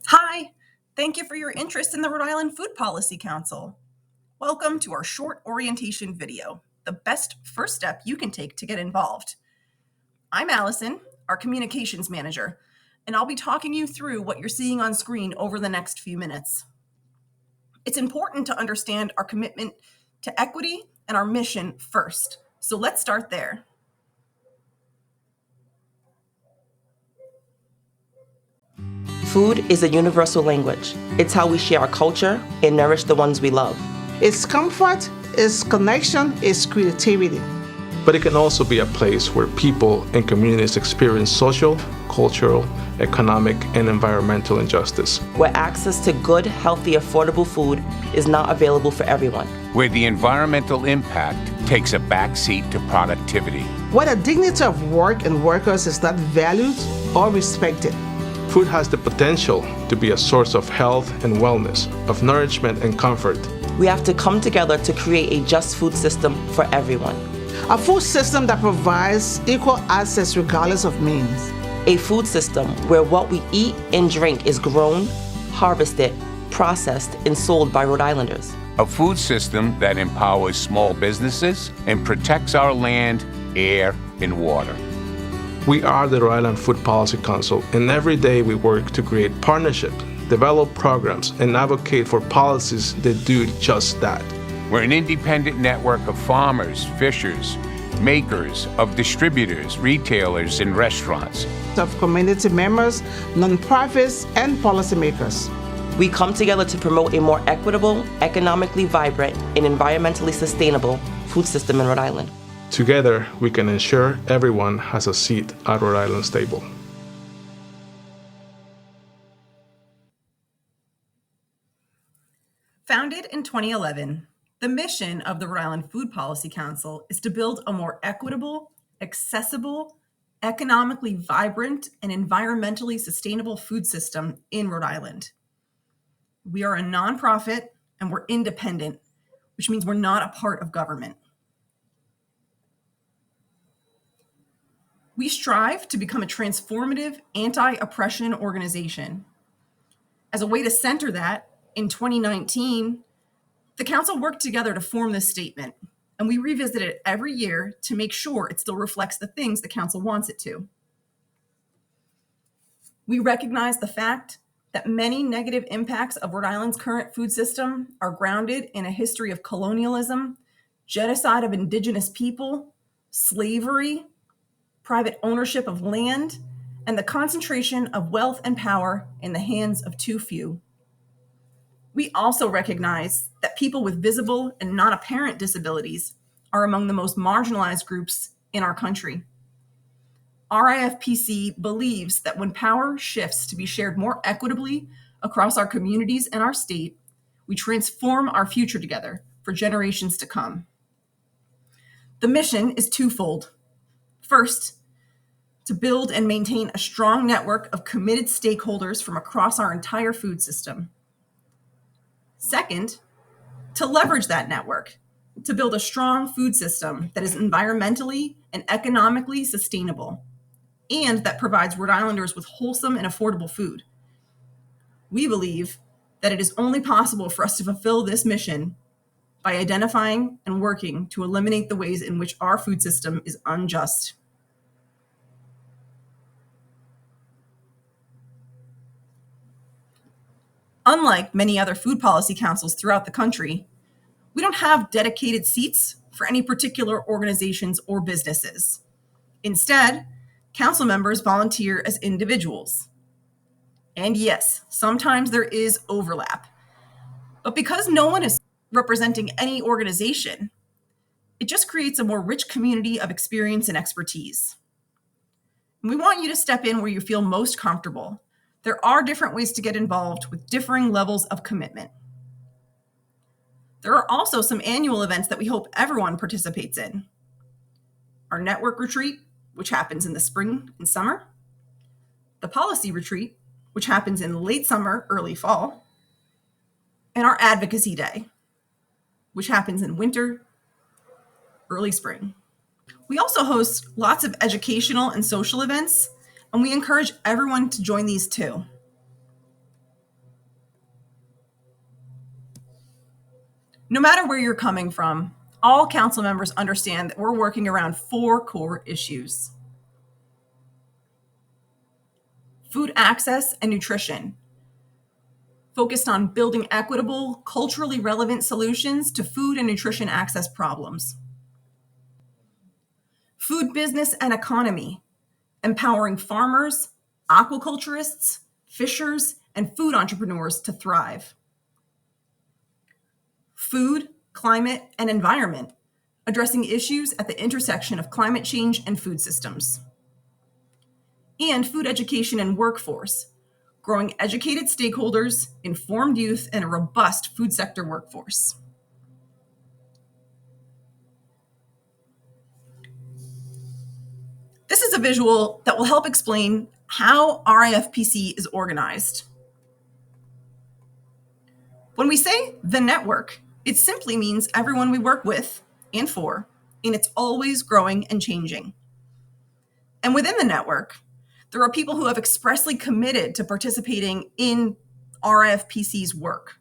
Hi, thank you for your interest in the Rhode Island Food Policy Council. Welcome to our short orientation video, the best first step you can take to get involved. I'm Allison, our communications manager, and I'll be talking you through what you're seeing on screen over the next few minutes. It's important to understand our commitment to equity and our mission first. So let's start there. Food is a universal language. It's how we share our culture and nourish the ones we love. It's comfort, it's connection, it's creativity. But it can also be a place where people and communities experience social, cultural, economic, and environmental injustice. Where access to good, healthy, affordable food is not available for everyone. Where the environmental impact takes a backseat to productivity. Where the dignity of work and workers is not valued or respected. Food has the potential to be a source of health and wellness, of nourishment and comfort. We have to come together to create a just food system for everyone. A food system that provides equal access regardless of means. A food system where what we eat and drink is grown, harvested, processed, and sold by Rhode Islanders. A food system that empowers small businesses and protects our land, air, and water. We are the Rhode Island Food Policy Council, and every day we work to create partnerships, develop programs, and advocate for policies that do just that. We're an independent network of farmers, fishers, makers, of distributors, retailers, and restaurants. Of community members, nonprofits, and policymakers. We come together to promote a more equitable, economically vibrant, and environmentally sustainable food system in Rhode Island. Together, we can ensure everyone has a seat at Rhode Island's table. Founded in 2011, the mission of the Rhode Island Food Policy Council is to build a more equitable, accessible, economically vibrant, and environmentally sustainable food system in Rhode Island. We are a nonprofit and we're independent, which means we're not a part of government. We strive to become a transformative anti-oppression organization. As a way to center that, in 2019, the council worked together to form this statement, and we revisit it every year to make sure it still reflects the things the council wants it to. We recognize the fact that many negative impacts of Rhode Island's current food system are grounded in a history of colonialism, genocide of indigenous people, slavery, private ownership of land, and the concentration of wealth and power in the hands of too few. We also recognize that people with visible and not apparent disabilities are among the most marginalized groups in our country. RIFPC believes that when power shifts to be shared more equitably across our communities and our state, we transform our future together for generations to come. The mission is twofold. First, to build and maintain a strong network of committed stakeholders from across our entire food system. Second, to leverage that network to build a strong food system that is environmentally and economically sustainable and that provides Rhode Islanders with wholesome and affordable food. We believe that it is only possible for us to fulfill this mission by identifying and working to eliminate the ways in which our food system is unjust. Unlike many other food policy councils throughout the country, we don't have dedicated seats for any particular organizations or businesses. Instead, council members volunteer as individuals. And yes, sometimes there is overlap. But because no one is representing any organization, it just creates a more rich community of experience and expertise. And we want you to step in where you feel most comfortable. There are different ways to get involved with differing levels of commitment. There are also some annual events that we hope everyone participates in. Our network retreat, which happens in the spring and summer. The policy retreat, which happens in late summer, early fall. And our advocacy day, which happens in winter, early spring. We also host lots of educational and social events, and we encourage everyone to join these too. No matter where you're coming from, all council members understand that we're working around 4 core issues: food access and nutrition, focused on building equitable, culturally relevant solutions to food and nutrition access problems; food business and economy, empowering farmers, aquaculturists, fishers, and food entrepreneurs to thrive; food, climate, and environment, addressing issues at the intersection of climate change and food systems; and food education and workforce, growing educated stakeholders, informed youth, and a robust food sector workforce. This is a visual that will help explain how RIFPC is organized. When we say the network, it simply means everyone we work with and for, and it's always growing and changing. And within the network, there are people who have expressly committed to participating in RIFPC's work: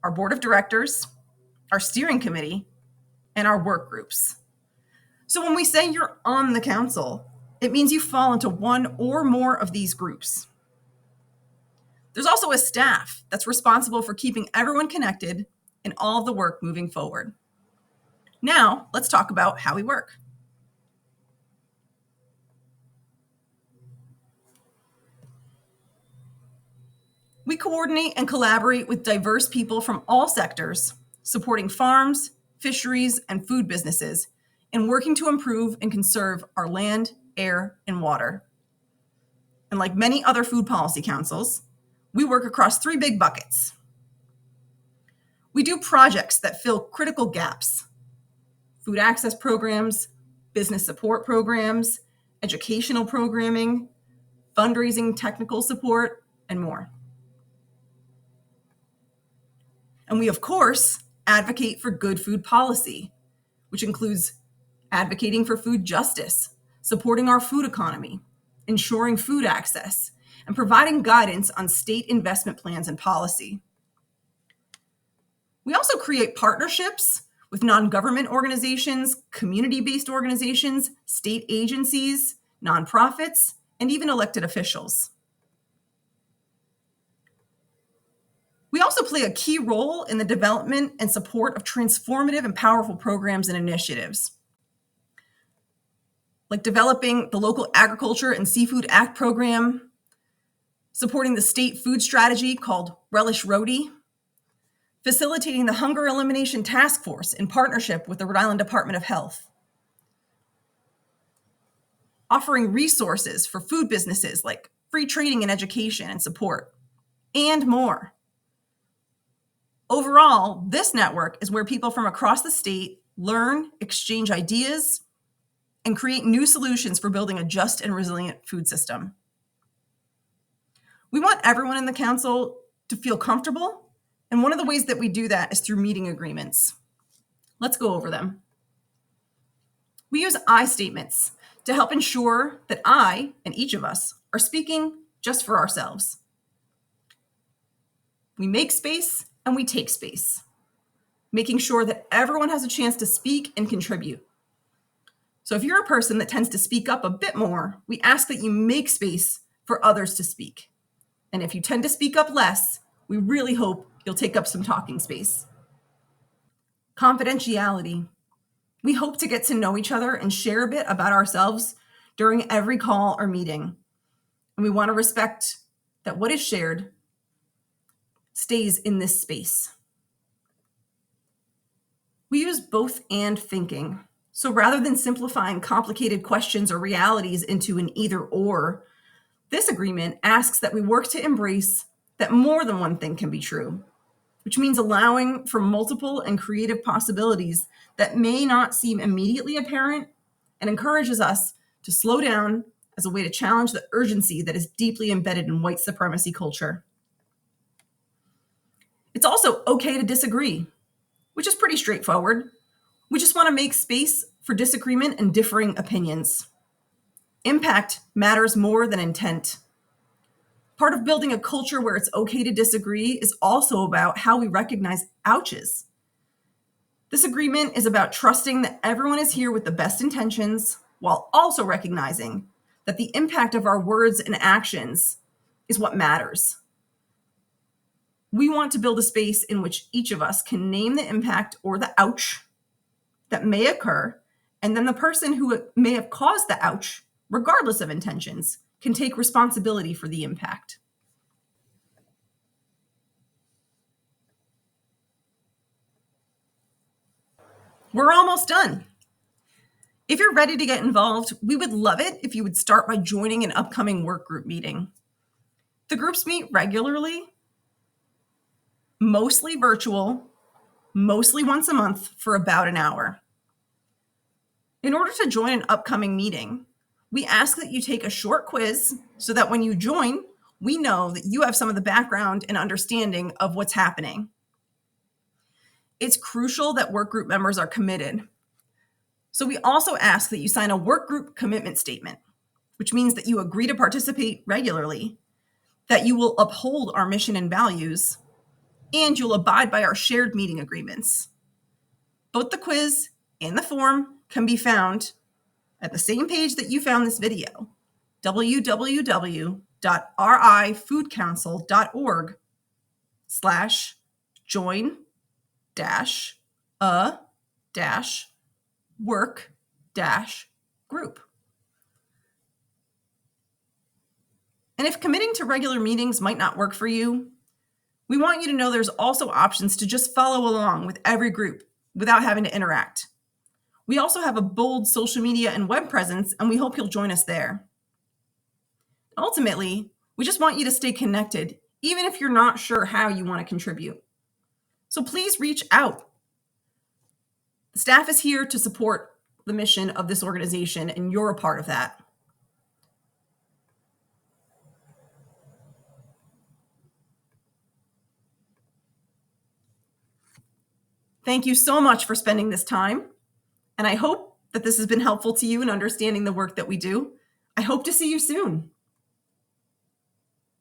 our board of directors, our steering committee, and our work groups. So when we say you're on the council, it means you fall into one or more of these groups. There's also a staff that's responsible for keeping everyone connected and all of the work moving forward. Now, let's talk about how we work. We coordinate and collaborate with diverse people from all sectors, supporting farms, fisheries, and food businesses, and working to improve and conserve our land, air, and water. And like many other food policy councils, we work across 3 big buckets. We do projects that fill critical gaps: food access programs, business support programs, educational programming, fundraising, technical support, and more. And we, of course, advocate for good food policy, which includes advocating for food justice, supporting our food economy, ensuring food access, and providing guidance on state investment plans and policy. We also create partnerships with non-government organizations, community-based organizations, state agencies, nonprofits, and even elected officials. We also play a key role in the development and support of transformative and powerful programs and initiatives, like developing the local Agriculture and Seafood Act program, supporting the state food strategy called Relish Rhody, facilitating the Hunger Elimination Task Force in partnership with the Rhode Island Department of Health, offering resources for food businesses like free training and education and support, and more. Overall, this network is where people from across the state learn, exchange ideas, and create new solutions for building a just and resilient food system. We want everyone in the council to feel comfortable, and one of the ways that we do that is through meeting agreements. Let's go over them. We use I statements to help ensure that I and each of us are speaking just for ourselves. We make space and we take space, making sure that everyone has a chance to speak and contribute. So if you're a person that tends to speak up a bit more, we ask that you make space for others to speak. And if you tend to speak up less, we really hope you'll take up some talking space. Confidentiality. We hope to get to know each other and share a bit about ourselves during every call or meeting. And we want to respect that what is shared stays in this space. We use both and thinking. So rather than simplifying complicated questions or realities into an either or, this agreement asks that we work to embrace that more than one thing can be true, which means allowing for multiple and creative possibilities that may not seem immediately apparent, and encourages us to slow down as a way to challenge the urgency that is deeply embedded in white supremacy culture. It's also okay to disagree, which is pretty straightforward. We just want to make space for disagreement and differing opinions. Impact matters more than intent. Part of building a culture where it's okay to disagree is also about how we recognize ouches. This agreement is about trusting that everyone is here with the best intentions while also recognizing that the impact of our words and actions is what matters. We want to build a space in which each of us can name the impact or the ouch that may occur, and then the person who may have caused the ouch, regardless of intentions, can take responsibility for the impact. We're almost done. If you're ready to get involved, we would love it if you would start by joining an upcoming work group meeting. The groups meet regularly, mostly virtual, mostly once a month for about an hour. In order to join an upcoming meeting, we ask that you take a short quiz so that when you join, we know that you have some of the background and understanding of what's happening. It's crucial that work group members are committed. So we also ask that you sign a work group commitment statement, which means that you agree to participate regularly, that you will uphold our mission and values, and you'll abide by our shared meeting agreements. Both the quiz and the form can be found at the same page that you found this video, www.ri-foodcouncil.org/join-a-work-group. And if committing to regular meetings might not work for you, we want you to know there's also options to just follow along with every group without having to interact. We also have a bold social media and web presence, and we hope you'll join us there. Ultimately, we just want you to stay connected, even if you're not sure how you want to contribute. So please reach out. The staff is here to support the mission of this organization, and you're a part of that. Thank you so much for spending this time, and I hope that this has been helpful to you in understanding the work that we do. I hope to see you soon.